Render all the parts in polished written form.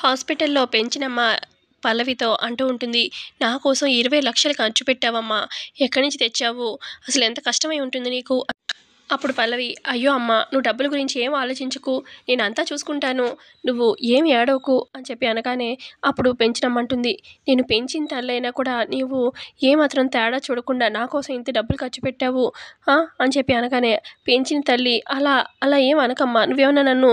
హాస్పిటల్‌లో పెంచినమ్మ పల్లవితో అంటూ ఉంటుంది. "నా కోసం 20,00,000 ఖర్చు పెట్టావమ్మా! ఎక్కడి నుంచి తెచ్చావు? అసలెంత కష్టమై ఉంటుంది నీకు?" అప్పుడు పల్లవి, "అయ్యో అమ్మ! నువ్వు డబ్బుల గురించి ఏం ఆలోచించకు. నేనంతా చూసుకుంటాను. నువ్వు ఏమి ఏడవకు" అని చెప్పి అనగానే, అప్పుడు పెంచినమ్మంటుంది, "నేను పెంచిన తల్లయినా కూడా నీవు ఏమాత్రం తేడా చూడకుండా నా కోసం ఇంత డబ్బులు ఖర్చు పెట్టావు అని చెప్పి అనగానే, పెంచిన తల్లి, "అలా అలా ఏం అనకమ్మా. నువ్వేమన్నా నన్ను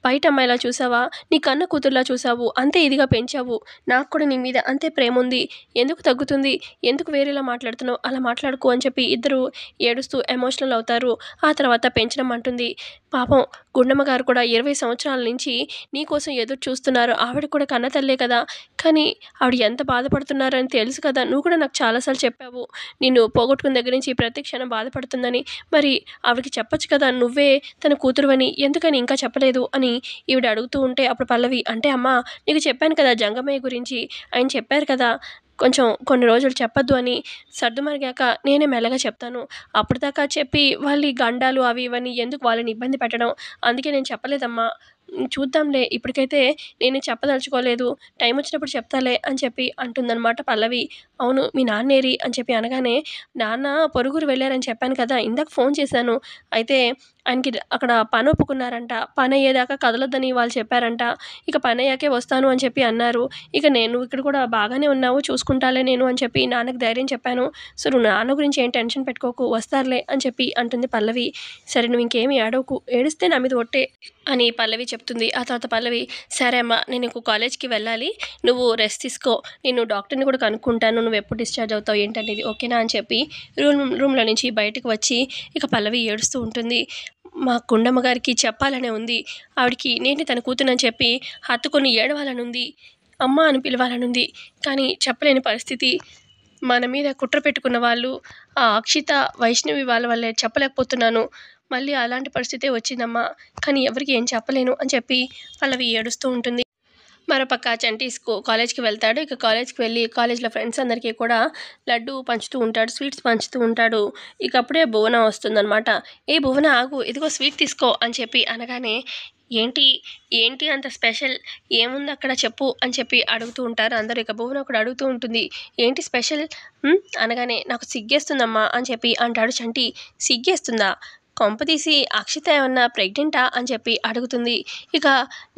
బయట అమ్మాయిలా చూసావా? నీ కన్న కూతురులా చూసావు. అంతే ఇదిగా పెంచావు. నాకు కూడా నీ మీద అంతే ప్రేముంది. ఎందుకు తగ్గుతుంది? ఎందుకు వేరేలా మాట్లాడుతున్నావు? అలా మాట్లాడకు" అని చెప్పి ఇద్దరు ఏడుస్తూ ఎమోషనల్ అవుతారు. ఆ తర్వాత పెంచడమంటుంది, "పాపం గుండమ్మ గారు కూడా 20 సంవత్సరాల నుంచి నీ కోసం ఎదురు చూస్తున్నారు. ఆవిడ కూడా కన్న తల్లే కదా! కానీ ఆవిడ ఎంత బాధపడుతున్నారని తెలుసు కదా! నువ్వు కూడా నాకు చాలా సార్లు చెప్పావు. నిన్ను పోగొట్టుకున్న దగ్గర నుంచి ప్రతి క్షణం బాధపడుతుందని. మరి ఆవిడకి చెప్పొచ్చు కదా! నువ్వే తన కూతురువని. ఎందుకని ఇంకా చెప్పలేదు" అని ఈవిడ అడుగుతూ ఉంటే అప్పుడు పల్లవి, "అంటే అమ్మా, నీకు చెప్పాను కదా జంగమయ్య గురించి. ఆయన చెప్పారు కదా! కొంచెం కొన్ని రోజులు చెప్పొద్దు అని. సర్దుమరిగాక నేనే మెల్లగా చెప్తాను. అప్పటిదాకా చెప్పి వాళ్ళు ఈ గండాలు అవి ఇవన్నీ ఎందుకు వాళ్ళని ఇబ్బంది పెట్టడం. అందుకే నేను చెప్పలేదమ్మా. చూద్దాంలే. ఇప్పటికైతే నేను చెప్పదలుచుకోలేదు. టైం వచ్చినప్పుడు చెప్తాలే" అని చెప్పి అంటుందనమాట పల్లవి. "అవును, మీ నాన్నేరి" అని చెప్పి అనగానే, "నాన్న పొరుగురు వెళ్ళారని చెప్పాను కదా! ఇందాక ఫోన్ చేశాను. అయితే ఆయనకి అక్కడ పని ఒప్పుకున్నారంట. పనయ్యేదాకా కదలొద్దని వాళ్ళు చెప్పారంట. ఇక పనయ్యాకే వస్తాను అని చెప్పి అన్నారు. ఇక నేను ఇక్కడ కూడా బాగానే ఉన్నావు, చూసుకుంటాలే నేను" అని చెప్పి నాన్నకి ధైర్యం చెప్పాను. "సో, నువ్వు నాన్న గురించి ఏం టెన్షన్ పెట్టుకోకు, వస్తారులే" అని చెప్పి అంటుంది పల్లవి. "సరే, నువ్వు ఇంకేమి ఏడవకు. ఏడిస్తే నా మీద ఒట్టే" అని పల్లవి చెప్తుంది. ఆ తర్వాత పల్లవి, "సరే అమ్మ, నేను ఇంకో కాలేజ్‌కి వెళ్ళాలి. నువ్వు రెస్ట్ తీసుకో. నేను డాక్టర్‌ని కూడా కనుక్కుంటాను. నువ్వెప్పుడు డిశ్చార్జ్ అవుతావు ఏంటనేది. ఓకేనా" అని చెప్పి రూమ్‌లో నుంచి బయటకు వచ్చి ఇక పల్లవి ఏడుస్తూ ఉంటుంది. "మా గుండమ్మ గారికి చెప్పాలనే ఉంది. ఆవిడకి నేనే తన కూతురని చెప్పి హత్తుకొని ఏడవాలనుంది. అమ్మ అని పిలవాలనుంది. కానీ చెప్పలేని పరిస్థితి. మన మీద కుట్ర పెట్టుకున్న వాళ్ళు, ఆ అక్షిత, వైష్ణవి వాళ్ళ వల్లే చెప్పలేకపోతున్నాను. మళ్ళీ అలాంటి పరిస్థితే వచ్చిందమ్మా. కానీ ఎవరికీ ఏం చెప్పలేను" అని చెప్పి పల్లవి ఏడుస్తూ ఉంటుంది. మరోపక్క చంటి కాలేజ్‌కి వెళ్తాడు. ఇక కాలేజ్‌కి వెళ్ళి కాలేజ్‌లో ఫ్రెండ్స్ అందరికీ కూడా లడ్డు పంచుతూ ఉంటాడు. స్వీట్స్ పంచుతూ ఉంటాడు. ఇక అప్పుడే భువన వస్తుందనమాట. "ఏ భువన, ఆగు. ఇదిగో స్వీట్ తీసుకో" అని చెప్పి అనగానే, "ఏంటి? ఏంటి అంత స్పెషల్? ఏముందక్కడ చెప్పు" అని చెప్పి అడుగుతూ ఉంటారు అందరూ. ఇక భువన ఒకటి అడుగుతూ ఉంటుంది. "ఏంటి స్పెషల్?" అనగానే, "నాకు సిగ్గేస్తుందమ్మా" అని చెప్పి అంటాడు చంటి. "సిగ్గేస్తుందా? కొంపదీసి అక్షిత ఏమన్నా ప్రెగ్నెంటా?" అని చెప్పి అడుగుతుంది. ఇక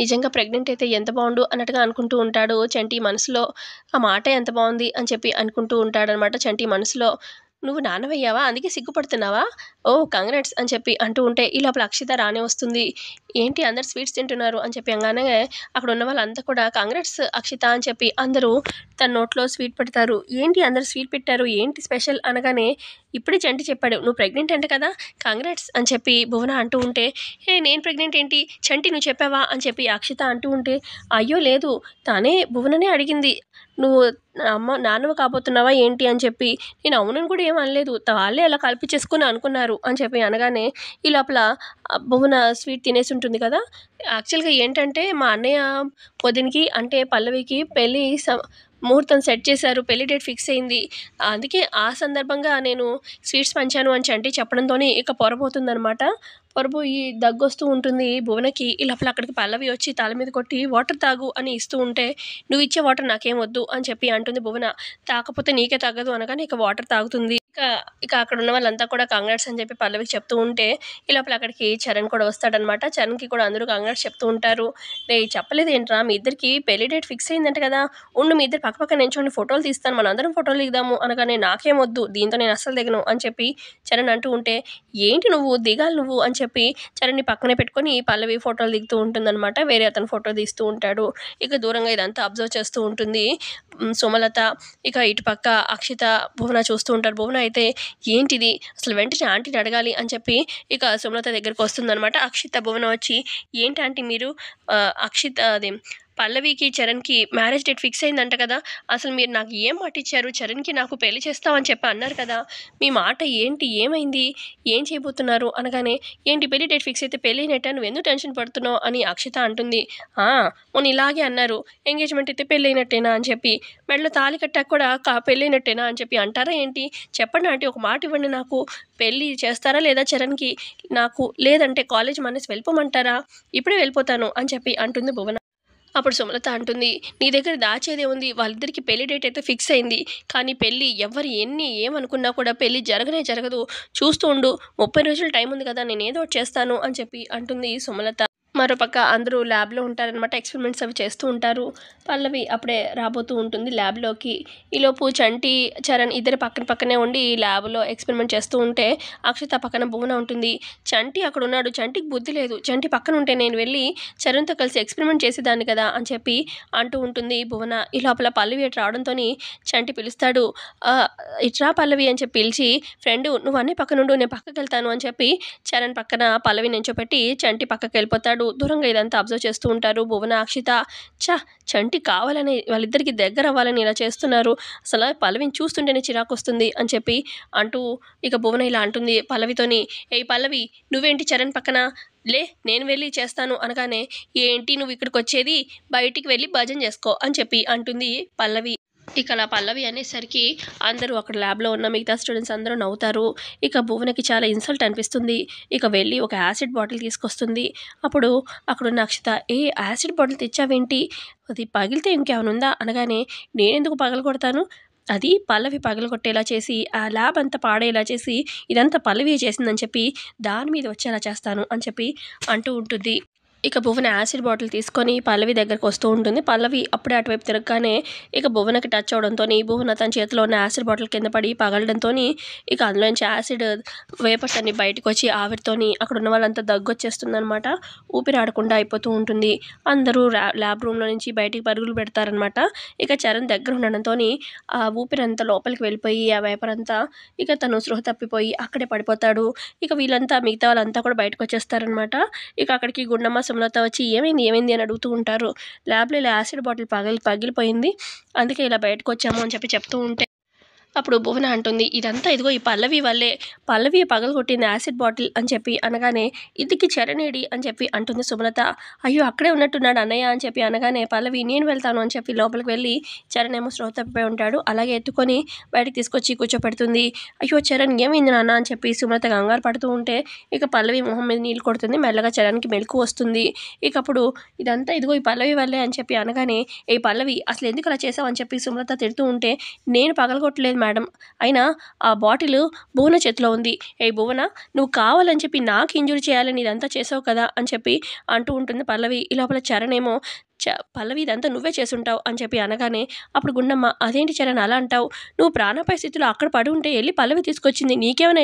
నిజంగా ప్రెగ్నెంట్ అయితే ఎంత బావుండు అన్నట్టుగా అనుకుంటూ ఉంటాడు చంటి మనసులో. ఆ మాటే ఎంత బావుంది అని చెప్పి అనుకుంటూ ఉంటాడనమాట చంటి మనసులో. "నువ్వు నాన్నవయ్యావా? అందుకే సిగ్గుపడుతున్నావా? ఓహ్! కంగ్రాట్స్" అని చెప్పి అంటూ ఉంటే ఈ లోపల అక్షిత రానే వస్తుంది. "ఏంటి అందరూ స్వీట్స్ తింటున్నారు" అని చెప్పి అనగానే అక్కడ ఉన్న వాళ్ళంతా కూడా "కంగ్రాట్స్ అక్షిత" అని చెప్పి అందరూ తన నోట్లో స్వీట్ పెడతారు. "ఏంటి అందరూ స్వీట్ పెట్టారు? ఏంటి స్పెషల్?" అనగానే, "ఇప్పుడే చంటి చెప్పాడు. నువ్వు ప్రెగ్నెంట్ అంట కదా! కంగ్రాట్స్" అని చెప్పి భువన అంటూ ఉంటే, "హే! నేను ప్రెగ్నెంట్ ఏంటి? చంటి నువ్వు చెప్పావా?" అని చెప్పి అక్షిత అంటూ ఉంటే, "అయ్యో లేదు, తనే భువననే అడిగింది. నువ్వు నాన్నవ కాబోతున్నావా ఏంటి" అని చెప్పి, నేను అవునని కూడా ఏం అనలేదు. వాళ్ళే అలా కల్పించేసుకొని అనుకున్నారు అని చెప్పి అనగానే, ఈ లోపల భువన స్వీట్ తినేసి ఉంటుంది కదా! యాక్చువల్‌గా ఏంటంటే మా అన్నయ్య వదినకి అంటే పల్లవికి పెళ్లి ముహూర్తం సెట్ చేశారు. పెళ్లి డేట్ ఫిక్స్ అయింది. అందుకే ఆ సందర్భంగా నేను స్వీట్స్ పంచాను అని చంటి చెప్పడంతోనే ఇక పొరబోతుందనమాట. పొరబోయి దగ్గొస్తూ ఉంటుంది భువనకి. ఈ లోపల అక్కడికి పల్లవి వచ్చి తల మీద కొట్టి "వాటర్ తాగు" అని ఇస్తూ ఉంటే, "నువ్విచ్చే వాటర్ నాకేం వద్దు" అని చెప్పి అంటుంది భువన. "తాకపోతే నీకే తగ్గదు" అనగానే ఇక వాటర్ తాగుతుంది. ఇక అక్కడ ఉన్న వాళ్ళంతా కూడా కంగ్రాట్స్ అని చెప్పి పల్లవికి చెప్తూ ఉంటే, ఈ లోపల అక్కడికి చరణ్ కూడా వస్తాడనమాట. చరణ్‌కి కూడా అందరూ కంగ్రాట్స్ చెప్తూ ఉంటారు. "రేయ్, చెప్పలేదేంట్రా? మీ ఇద్దరికి పెళ్లి డేట్ ఫిక్స్ అయిందంట కదా! ఉండు, మీ ఇద్దరు పక్కపక్కన నించోండి, ఫోటోలు తీస్తాను. మనందరం ఫోటోలు దిగుదాము" అనగానే, "నాకేం వద్దు. దీంతో నేను అస్సలు దిగను" అని చెప్పి చరణ్ అంటూ ఉంటే, "ఏంటి నువ్వు దిగాలి నువ్వు" అని చెప్పి చరణ్‌ని పక్కనే పెట్టుకొని పల్లవి ఫోటోలు దిగుతూ ఉంటుందనమాట. వేరే అతను ఫోటో తీస్తూ ఉంటాడు. ఇక దూరంగా ఇదంతా అబ్జర్వ్ చేస్తూ ఉంటుంది సుమలత. ఇక ఇటు పక్క అక్షిత, భువన చూస్తూ ఉంటారు. భువన అయితే, "ఏంటిది? అసలు వెంటనే ఆంటీని అడగాలి" అని చెప్పి ఇక సుమలత దగ్గరికి వస్తుందనమాట. అక్షిత, భువన వచ్చి, "ఏంటి ఆంటీ మీరు అక్షిత అదే పల్లవికి, చరణ్‌కి మ్యారేజ్ డేట్ ఫిక్స్ అయిందంట కదా! అసలు మీరు నాకు ఏం మాటిచ్చారు? చరణ్‌కి నాకు పెళ్లి చేస్తామని చెప్పి అన్నారు కదా! మీ మాట ఏంటి? ఏమైంది? ఏం చేయబోతున్నారు?" అనగానే, "ఏంటి పెళ్లి డేట్ ఫిక్స్ అయితే పెళ్ళైనట్టా? నువ్వెందుకు టెన్షన్ పడుతున్నావు" అని అక్షిత అంటుంది. "ఆ! మొన్న ఇలాగే అన్నారు. ఎంగేజ్‌మెంట్ అయితే పెళ్ళైనట్టేనా అని చెప్పి. మెడలో తాళి కట్టాక కూడా పెళ్ళైనట్టేనా అని చెప్పి అంటారా ఏంటి? చెప్పండి ఆంటీ, ఒక మాట ఇవ్వండి నాకు. పెళ్లి చేస్తారా లేదా చరణ్‌కి నాకు? లేదంటే కాలేజ్ మానేసి వెళ్ళిపోమంటారా? ఇప్పుడే వెళ్ళిపోతాను" అని చెప్పి అంటుంది భువన. అప్పుడు సుమలత అంటుంది, నీ దగ్గర దాచేదే ఉంది, వాళ్ళిద్దరికి పెళ్లి డేట్ అయితే ఫిక్స్ అయింది, కానీ పెళ్ళి ఎవరు ఏమనుకున్నా కూడా పెళ్ళి జరగనే జరగదు, చూస్తూ ఉండు, 30 రోజులు టైం ఉంది కదా, నేను ఏదో ఒకటి చేస్తాను అని చెప్పి అంటుంది సుమలత. మరోపక్క అందరూ ల్యాబ్లో ఉంటారనమాట. ఎక్స్పెరిమెంట్స్ అవి చేస్తూ ఉంటారు. పల్లవి అప్పుడే రాబోతూ ఉంటుంది ల్యాబ్లోకి. ఈలోపు చంటి, చరణ్ ఇద్దరు పక్కన పక్కనే ఉండి ల్యాబ్లో ఎక్స్పెరిమెంట్ చేస్తూ ఉంటే అక్షిత పక్కన భువన ఉంటుంది. చంటి అక్కడ ఉన్నాడు, చంటికి బుద్ధి లేదు, చంటి పక్కన ఉంటే నేను వెళ్ళి చరణ్తో కలిసి ఎక్స్పెరిమెంట్ చేసేదాన్ని కదా అని చెప్పి అంటూ ఉంటుంది భువన. ఈ లోపల పల్లవి అటు రావడంతో చంటి పిలుస్తాడు. ఇట్రా పల్లవి అని చెప్పి పిలిచి, ఫ్రెండు నువ్వు అన్నీ పక్కన ఉండు, నేను పక్కకి వెళ్తాను అని చెప్పి చరణ్ పక్కన పల్లవి నించోపెట్టి చంటి పక్కకి వెళ్ళిపోతాడు. దూరంగా ఇదంతా అబ్జర్వ్ చేస్తూ ఉంటారు భువన, అక్షిత. చంటి కావాలని వాళ్ళిద్దరికి దగ్గర అవ్వాలని ఇలా చేస్తున్నారు, అసలు పల్లవిని చూస్తుంటేనే చిరాకు వస్తుంది అని చెప్పి అంటూ ఇక భువన ఇలా అంటుంది పల్లవితోని, ఏ పల్లవి నువ్వేంటి చరణ్ పక్కన, లే నేను వెళ్ళి చేస్తాను అనగానే, ఏంటి నువ్వు ఇక్కడికి వచ్చేది, బయటికి వెళ్ళి భజన చేసుకో అని చెప్పి అంటుంది పల్లవి. ఇక అలా పల్లవి అనేసరికి అందరూ అక్కడ ల్యాబ్లో ఉన్న మిగతా స్టూడెంట్స్ అందరూ నవ్వుతారు. ఇక భువనకి చాలా ఇన్సల్ట్ అనిపిస్తుంది. ఇక వెళ్ళి ఒక యాసిడ్ బాటిల్ తీసుకొస్తుంది. అప్పుడు అక్కడున్న అక్షిత, యాసిడ్ బాటిల్ తెచ్చావేంటి, అది పగిలితే ఇంకేమైనా ఉందా అనగానే, నేనెందుకు పగలగొడతాను, అది పల్లవి పగలగొట్టేలా చేసి ఆ ల్యాబ్ అంతా పాడేలా చేసి ఇదంతా పల్లవి చేసిందని చెప్పి దాని మీద వచ్చేలా చేస్తాను అని చెప్పి అంటూ ఉంటుంది. ఇక భువన యాసిడ్ బాటిల్ తీసుకొని పల్లవి దగ్గరకు వస్తూ ఉంటుంది. పల్లవి అప్పుడే అటువైపు తిరగగానే ఇక భువనకి టచ్ అవడంతో భువన తన చేతిలో ఉన్న యాసిడ్ బాటిల్ కింద పడి పగలడంతో ఇక అందులోంచి యాసిడ్ వేపర్స్ అన్ని బయటకు వచ్చి ఆవిరితోని అక్కడ ఉన్న వాళ్ళంతా దగ్గొచ్చేస్తుందనమాట. ఊపిరాడకుండా అయిపోతూ ఉంటుంది. అందరూ ల్యాబ్ రూమ్లో నుంచి బయటికి పరుగులు పెడతారనమాట. ఇక చరణ్ దగ్గర ఉండడంతో ఆ ఊపిరంతా లోపలికి వెళ్ళిపోయి ఆ వేపర్ అంతా ఇక తను స్పృహ తప్పిపోయి అక్కడే పడిపోతాడు. ఇక వీళ్ళంతా మిగతా వాళ్ళంతా కూడా బయటకు వచ్చేస్తారనమాట. ఇక అక్కడికి గుండమ్మ, సుమలత వచ్చి ఏమైంది అని అడుగుతూ ఉంటారు. ల్యాబ్లో ఇలా యాసిడ్ బాటిల్ పగిలిపోయింది, అందుకే ఇలా బయటకు వచ్చాము అని చెప్పి చెప్తూ ఉంటే అప్పుడు భువన అంటుంది, ఇదంతా ఇదిగో ఈ పల్లవి వల్లే, పల్లవి పగలగొట్టింది యాసిడ్ బాటిల్ అని చెప్పి అనగానే, ఇదికి చరణేడి అని చెప్పి అంటుంది సుమలత. అయ్యో అక్కడే ఉన్నట్టున్నాడు అన్నయ్య అని చెప్పి అనగానే పల్లవి, నేను వెళ్తాను అని చెప్పి లోపలికి వెళ్ళి చరణ్ ఏమో స్పృహ తప్పిపోయి ఉంటాడు. అలాగే ఎత్తుకొని బయటకు తీసుకొచ్చి కూర్చోపెడుతుంది. అయ్యో చరణ్ ఏమైంది నాన్న అని చెప్పి సుమలత కంగారు పడుతూ ఉంటే ఇక పల్లవి మొహం మీద నీళ్ళు కొడుతుంది. మెల్లగా చరణ్కి మెలకు వస్తుంది. ఇక అప్పుడు ఇదంతా ఇదిగో ఈ పల్లవి వల్లే అని చెప్పి అనగానే, ఏ పల్లవి అసలు ఎందుకు అలా చేసావు అని చెప్పి సుమలత తిడుతూ ఉంటే, నేను పగలగొట్టలేదు మేడం, అయినా ఆ బాటిల్ భువన చేతిలో ఉంది, భువన నువ్వు కావాలని చెప్పి నాకు ఇంజురీ చేయాలని ఇదంతా చేసావు కదా అని చెప్పి అంటూ ఉంటుంది పల్లవి. ఈ లోపల చరణ్ ఏమో, పల్లవి ఇదంతా నువ్వే చేసుంటావు అని చెప్పి అనగానే అప్పుడు గుండమ్మ, అదేంటి చరణ్ అలా అంటావు, నువ్వు ప్రాణాపాయ స్థితిలో అక్కడ పడి ఉంటే వెళ్ళి పల్లవి తీసుకొచ్చింది, నీకేమైనా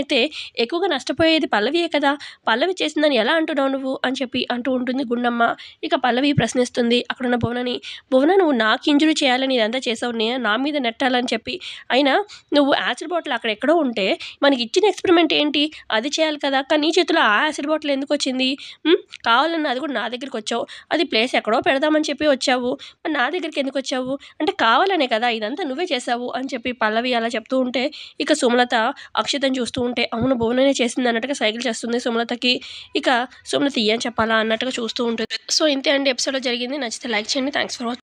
ఎక్కువగా నష్టపోయేది పల్లవియే కదా, పల్లవి చేసిందని ఎలా అంటున్నావు నువ్వు అని చెప్పి అంటూ ఉంటుంది గుండమ్మ. ఇక పల్లవి ప్రశ్నిస్తుంది అక్కడున్న భువనని, భువన నువ్వు నాకు ఇంజురీ చేయాలని ఇదంతా చేసావు, నా మీద నెట్టాలని చెప్పి, అయినా నువ్వు యాసిడ్ బాటిల్ అక్కడ ఎక్కడో ఉంటే మనకి ఇచ్చిన ఎక్స్పెరిమెంట్ ఏంటి, అది చేయాలి కదా, కానీ నీ చేతిలో ఆ యాసిడ్ బాటిల్ ఎందుకు వచ్చింది, కావాలన్నా అది కూడా నా దగ్గరికి వచ్చావు, అది ప్లేస్ ఎక్కడో పెడదామని చెప్పి వచ్చావు, మరి నా దగ్గరికి ఎందుకు వచ్చావు అంటే కావాలనే కదా ఇదంతా నువ్వే చేసావు అని చెప్పి పల్లవి అలా చెప్తూ ఉంటే ఇక సుమలత అక్షితని చూస్తూ ఉంటే, అవును భువననే చేసింది అన్నట్టుగా సైకిల్ చేస్తుంది సుమలతకి. ఇక సుమలత ఏం చెప్పాలా అన్నట్టుగా చూస్తూ ఉంటుంది. సో ఇంతే అండి ఎపిసోడ్లో జరిగింది. నచ్చితే లైక్ చేయండి. Thanks for watching.